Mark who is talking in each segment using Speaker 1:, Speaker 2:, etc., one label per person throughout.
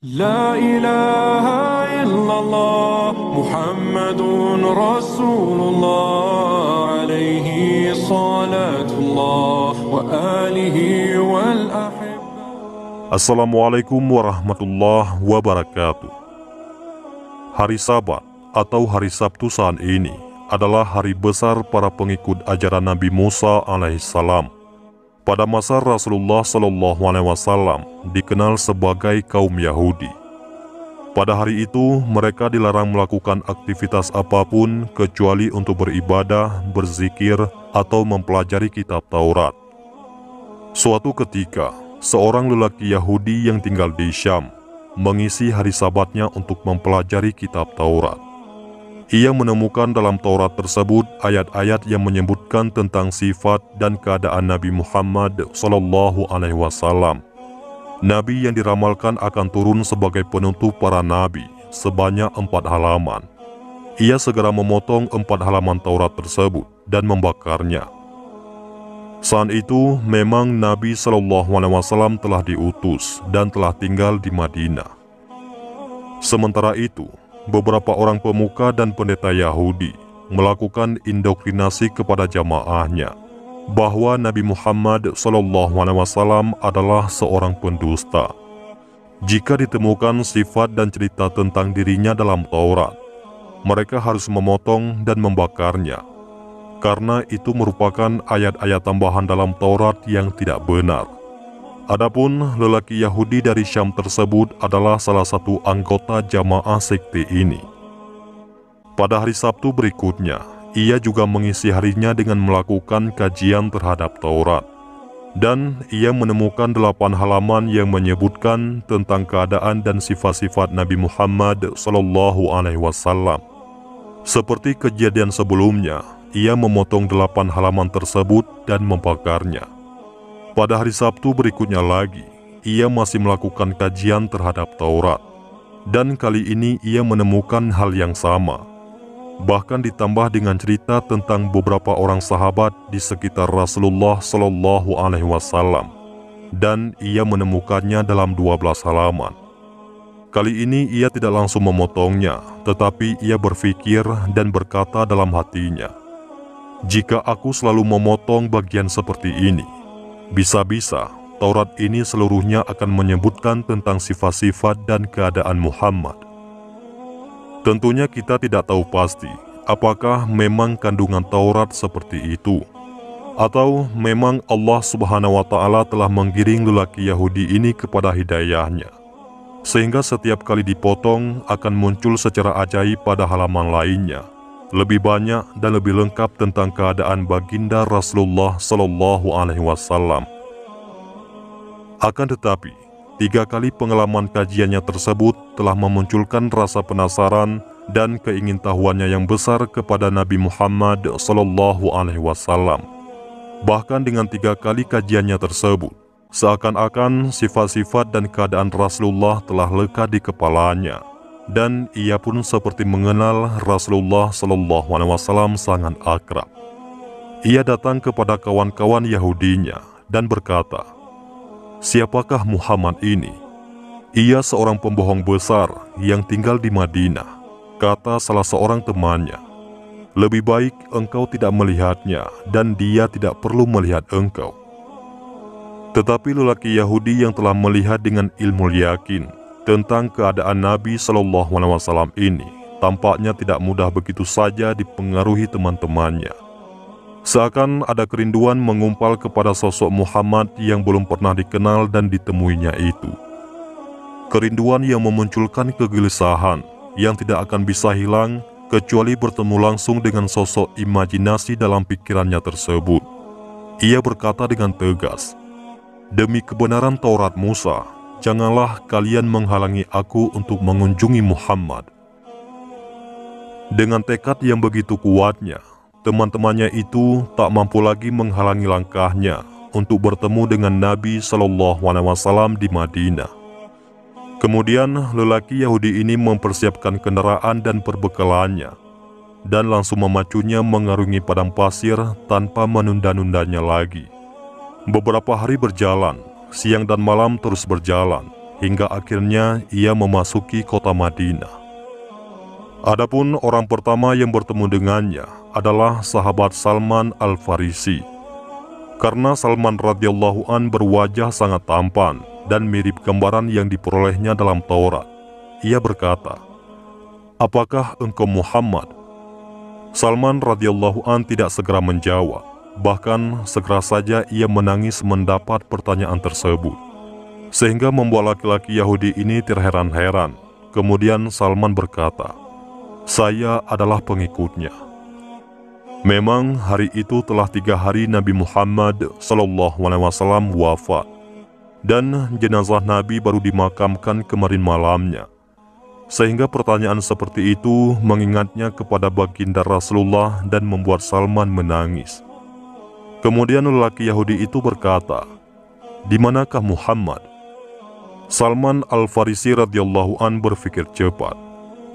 Speaker 1: لا إله إلا الله محمد رسول الله عليه صلاة الله وآله والأحبة.
Speaker 2: Assalamualaikum warahmatullahi wabarakatuh. Hari Sabat atau hari Sabtu saat ini adalah hari besar para pengikut ajaran Nabi Musa alaihissalam. Pada masa Rasulullah SAW dikenal sebagai kaum Yahudi. Pada hari itu mereka dilarang melakukan aktivitas apapun kecuali untuk beribadah, berzikir, atau mempelajari kitab Taurat. Suatu ketika, seorang lelaki Yahudi yang tinggal di Syam mengisi hari Sabatnya untuk mempelajari kitab Taurat. Ia menemukan dalam Taurat tersebut ayat-ayat yang menyebutkan tentang sifat dan keadaan Nabi Muhammad SAW. Nabi yang diramalkan akan turun sebagai penutup para nabi sebanyak 4 halaman. Ia segera memotong 4 halaman Taurat tersebut dan membakarnya. Saat itu memang Nabi SAW telah diutus dan telah tinggal di Madinah. Sementara itu, beberapa orang pemuka dan pendeta Yahudi melakukan indoktrinasi kepada jamaahnya bahwa Nabi Muhammad SAW adalah seorang pendusta. Jika ditemukan sifat dan cerita tentang dirinya dalam Taurat, mereka harus memotong dan membakarnya, karena itu merupakan ayat-ayat tambahan dalam Taurat yang tidak benar. Adapun lelaki Yahudi dari Syam tersebut adalah salah satu anggota jamaah sekte ini. Pada hari Sabtu berikutnya, ia juga mengisi harinya dengan melakukan kajian terhadap Taurat. Dan ia menemukan 8 halaman yang menyebutkan tentang keadaan dan sifat-sifat Nabi Muhammad SAW. Seperti kejadian sebelumnya, ia memotong 8 halaman tersebut dan membakarnya. Pada hari Sabtu berikutnya lagi, ia masih melakukan kajian terhadap Taurat. Dan kali ini ia menemukan hal yang sama. Bahkan ditambah dengan cerita tentang beberapa orang sahabat di sekitar Rasulullah SAW. Dan ia menemukannya dalam 12 halaman. Kali ini ia tidak langsung memotongnya, tetapi ia berpikir dan berkata dalam hatinya, "Jika aku selalu memotong bagian seperti ini, bisa-bisa Taurat ini seluruhnya akan menyebutkan tentang sifat-sifat dan keadaan Muhammad." Tentunya kita tidak tahu pasti apakah memang kandungan Taurat seperti itu, atau memang Allah Subhanahu wa Ta'ala telah menggiring lelaki Yahudi ini kepada hidayahnya, sehingga setiap kali dipotong akan muncul secara ajaib pada halaman lainnya lebih banyak dan lebih lengkap tentang keadaan baginda Rasulullah SAW. Akan tetapi, 3 kali pengalaman kajiannya tersebut telah memunculkan rasa penasaran dan keingintahuannya yang besar kepada Nabi Muhammad SAW. Bahkan dengan 3 kali kajiannya tersebut, seakan-akan sifat-sifat dan keadaan Rasulullah telah lekat di kepalanya. Dan ia pun seperti mengenal Rasulullah SAW sangat akrab. Ia datang kepada kawan-kawan Yahudinya dan berkata, "Siapakah Muhammad ini?" "Ia seorang pembohong besar yang tinggal di Madinah," kata salah seorang temannya. "Lebih baik engkau tidak melihatnya dan dia tidak perlu melihat engkau." Tetapi lelaki Yahudi yang telah melihat dengan ilmu yakin tentang keadaan Nabi SAW ini tampaknya tidak mudah begitu saja dipengaruhi teman-temannya. Seakan ada kerinduan mengumpal kepada sosok Muhammad yang belum pernah dikenal dan ditemuinya itu. Kerinduan yang memunculkan kegelisahan yang tidak akan bisa hilang kecuali bertemu langsung dengan sosok imajinasi dalam pikirannya tersebut. Ia berkata dengan tegas, "Demi kebenaran Taurat Musa, janganlah kalian menghalangi aku untuk mengunjungi Muhammad." Dengan tekad yang begitu kuatnya, teman-temannya itu tak mampu lagi menghalangi langkahnya untuk bertemu dengan Nabi SAW di Madinah. Kemudian lelaki Yahudi ini mempersiapkan kendaraan dan perbekalannya, dan langsung memacunya mengarungi padang pasir tanpa menunda-nundanya lagi. Beberapa hari berjalan, siang dan malam terus berjalan, hingga akhirnya ia memasuki kota Madinah. Adapun orang pertama yang bertemu dengannya adalah sahabat Salman Al-Farisi. Karena Salman radhiyallahu an berwajah sangat tampan dan mirip gambaran yang diperolehnya dalam Taurat, ia berkata, "Apakah engkau Muhammad?" Salman radhiyallahu an tidak segera menjawab, bahkan segera saja ia menangis mendapat pertanyaan tersebut, sehingga membuat laki-laki Yahudi ini terheran-heran. Kemudian Salman berkata, "Saya adalah pengikutnya." Memang hari itu telah 3 hari Nabi Muhammad SAW wafat, dan jenazah Nabi baru dimakamkan kemarin malamnya. Sehingga pertanyaan seperti itu mengingatnya kepada baginda Rasulullah dan membuat Salman menangis. Kemudian lelaki Yahudi itu berkata, "Di manakah Muhammad?" Salman Al-Farisi radhiyallahu an berpikir cepat.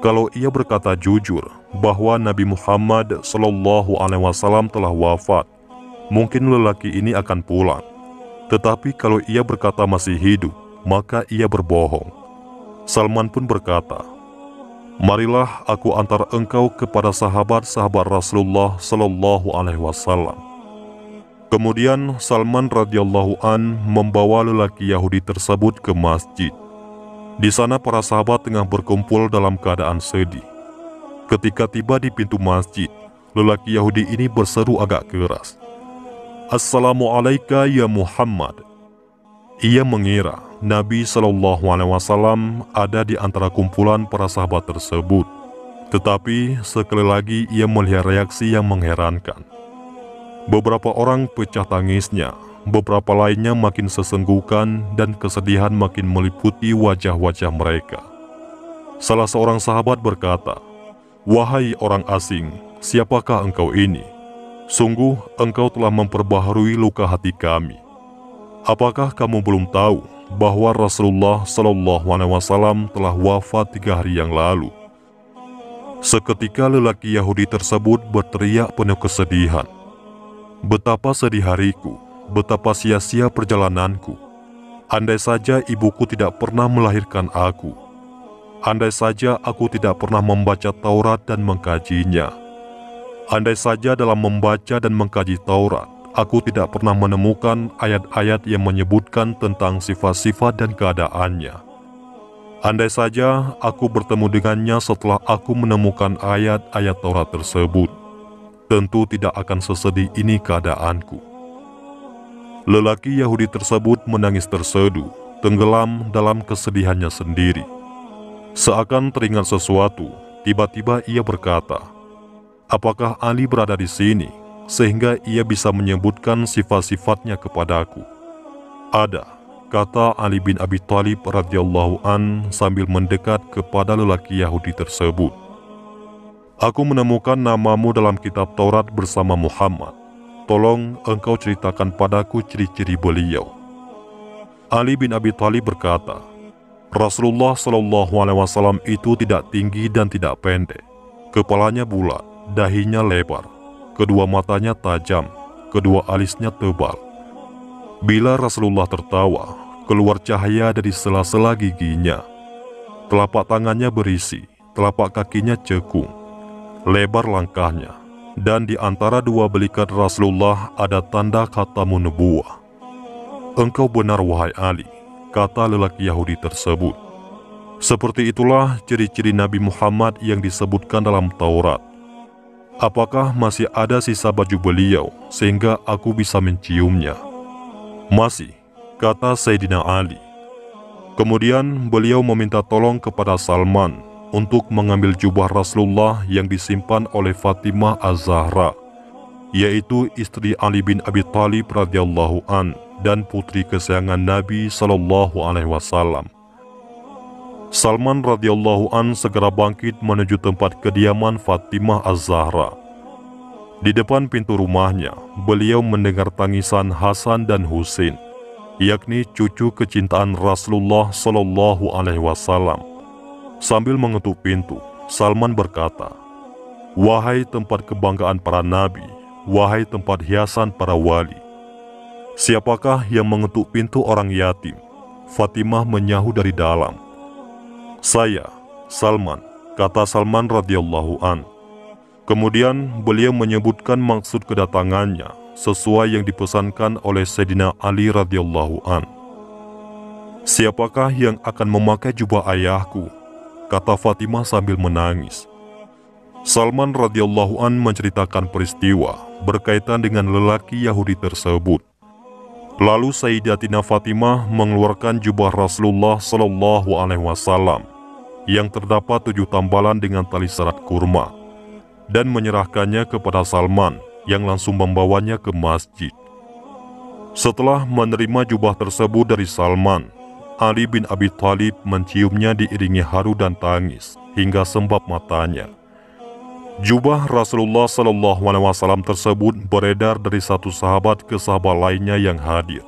Speaker 2: Kalau ia berkata jujur bahwa Nabi Muhammad SAW telah wafat, mungkin lelaki ini akan pulang. Tetapi kalau ia berkata masih hidup, maka ia berbohong. Salman pun berkata, "Marilah aku antar engkau kepada sahabat-sahabat Rasulullah SAW." Kemudian Salman radhiyallahu an membawa lelaki Yahudi tersebut ke masjid. Di sana para sahabat tengah berkumpul dalam keadaan sedih. Ketika tiba di pintu masjid, lelaki Yahudi ini berseru agak keras, "Assalamualaikum ya Muhammad." Ia mengira Nabi SAW ada di antara kumpulan para sahabat tersebut. Tetapi sekali lagi ia melihat reaksi yang mengherankan. Beberapa orang pecah tangisnya, beberapa lainnya makin sesenggukan dan kesedihan makin meliputi wajah-wajah mereka. Salah seorang sahabat berkata, "Wahai orang asing, siapakah engkau ini? Sungguh engkau telah memperbaharui luka hati kami. Apakah kamu belum tahu bahwa Rasulullah SAW telah wafat 3 hari yang lalu?" Seketika lelaki Yahudi tersebut berteriak penuh kesedihan, "Betapa sedih hariku, betapa sia-sia perjalananku. Andai saja ibuku tidak pernah melahirkan aku. Andai saja aku tidak pernah membaca Taurat dan mengkajinya. Andai saja dalam membaca dan mengkaji Taurat, aku tidak pernah menemukan ayat-ayat yang menyebutkan tentang sifat-sifat dan keadaannya. Andai saja aku bertemu dengannya setelah aku menemukan ayat-ayat Taurat tersebut, tentu tidak akan sesedih ini keadaanku." Lelaki Yahudi tersebut menangis terseduh, tenggelam dalam kesedihannya sendiri. Seakan teringat sesuatu, tiba-tiba ia berkata, "Apakah Ali berada di sini, sehingga ia bisa menyebutkan sifat-sifatnya kepadaku?" "Ada," kata Ali bin Abi Thalib radhiyallahu an sambil mendekat kepada lelaki Yahudi tersebut. "Aku menemukan namamu dalam kitab Taurat bersama Muhammad. Tolong engkau ceritakan padaku ciri-ciri beliau." Ali bin Abi Thalib berkata, "Rasulullah SAW itu tidak tinggi dan tidak pendek. Kepalanya bulat, dahinya lebar, kedua matanya tajam, kedua alisnya tebal. Bila Rasulullah tertawa, keluar cahaya dari sela-sela giginya. Telapak tangannya berisi, telapak kakinya cekung, lebar langkahnya, dan di antara dua belikat Rasulullah ada tanda khatamun nubuwah." "Engkau benar wahai Ali," kata lelaki Yahudi tersebut. "Seperti itulah ciri-ciri Nabi Muhammad yang disebutkan dalam Taurat. Apakah masih ada sisa baju beliau sehingga aku bisa menciumnya?" "Masih," kata Sayyidina Ali. Kemudian beliau meminta tolong kepada Salman untuk mengambil jubah Rasulullah yang disimpan oleh Fatimah Az-Zahra, yaitu istri Ali bin Abi Thalib radhiyallahu an dan putri kesayangan Nabi SAW. Salman radhiyallahu an segera bangkit menuju tempat kediaman Fatimah Az-Zahra. Di depan pintu rumahnya, beliau mendengar tangisan Hasan dan Husain, yakni cucu kecintaan Rasulullah SAW. Sambil mengetuk pintu, Salman berkata, "Wahai tempat kebanggaan para nabi, wahai tempat hiasan para wali, siapakah yang mengetuk pintu orang yatim?" Fatimah menyahu dari dalam, "Saya, Salman," kata Salman radhiyallahu an. Kemudian beliau menyebutkan maksud kedatangannya sesuai yang dipesankan oleh Sayyidina Ali radhiyallahu an. "Siapakah yang akan memakai jubah ayahku?" kata Fatimah sambil menangis. Salman radhiyallahu an menceritakan peristiwa berkaitan dengan lelaki Yahudi tersebut. Lalu Sayyidatina Fatimah mengeluarkan jubah Rasulullah Shallallahu Alaihi Wasallam yang terdapat 7 tambalan dengan tali serat kurma dan menyerahkannya kepada Salman yang langsung membawanya ke masjid. Setelah menerima jubah tersebut dari Salman, Ali bin Abi Thalib menciumnya diiringi haru dan tangis hingga sembab matanya. Jubah Rasulullah SAW tersebut beredar dari satu sahabat ke sahabat lainnya yang hadir.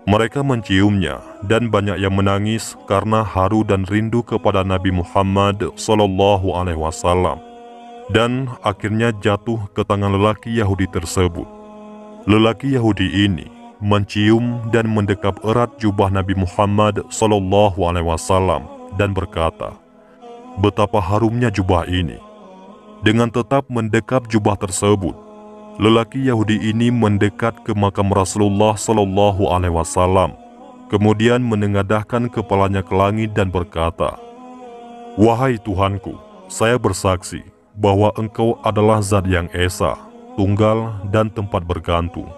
Speaker 2: Mereka menciumnya dan banyak yang menangis karena haru dan rindu kepada Nabi Muhammad SAW. Dan akhirnya jatuh ke tangan lelaki Yahudi tersebut. Lelaki Yahudi ini mencium dan mendekap erat jubah Nabi Muhammad SAW dan berkata, "Betapa harumnya jubah ini." Dengan tetap mendekap jubah tersebut, lelaki Yahudi ini mendekat ke makam Rasulullah SAW, kemudian menengadahkan kepalanya ke langit dan berkata, "Wahai Tuhanku, saya bersaksi bahwa Engkau adalah Zat yang Esa, Tunggal dan tempat bergantung.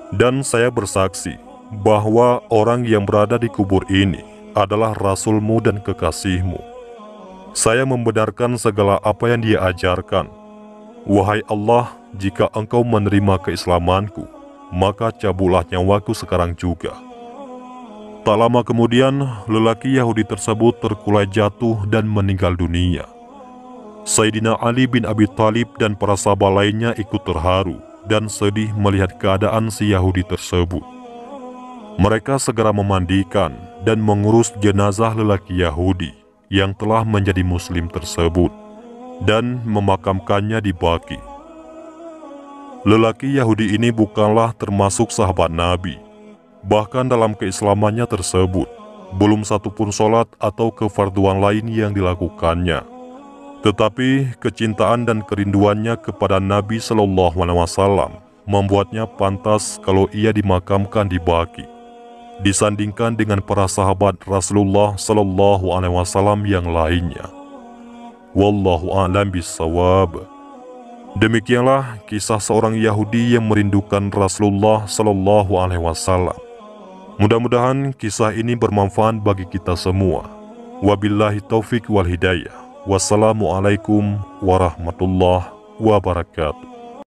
Speaker 2: Dan saya bersaksi bahwa orang yang berada di kubur ini adalah Rasul-Mu dan Kekasih-Mu. Saya membenarkan segala apa yang Dia ajarkan. Wahai Allah, jika Engkau menerima keislamanku, maka cabutlah nyawaku sekarang juga." Tak lama kemudian, lelaki Yahudi tersebut terkulai jatuh dan meninggal dunia. Sayyidina Ali bin Abi Thalib dan para sahabat lainnya ikut terharu dan sedih melihat keadaan si Yahudi tersebut. Mereka segera memandikan dan mengurus jenazah lelaki Yahudi yang telah menjadi Muslim tersebut dan memakamkannya di Baqi. Lelaki Yahudi ini bukanlah termasuk sahabat Nabi. Bahkan dalam keislamannya tersebut, belum satupun sholat atau kefarduan lain yang dilakukannya. Tetapi kecintaan dan kerinduannya kepada Nabi SAW membuatnya pantas kalau ia dimakamkan di Baqi, disandingkan dengan para sahabat Rasulullah SAW yang lainnya. Wallahu a'lam bishawab. Demikianlah kisah seorang Yahudi yang merindukan Rasulullah SAW. Mudah-mudahan kisah ini bermanfaat bagi kita semua. Wabillahi taufik wal hidayah. Wassalamualaikum warahmatullahi wabarakatuh.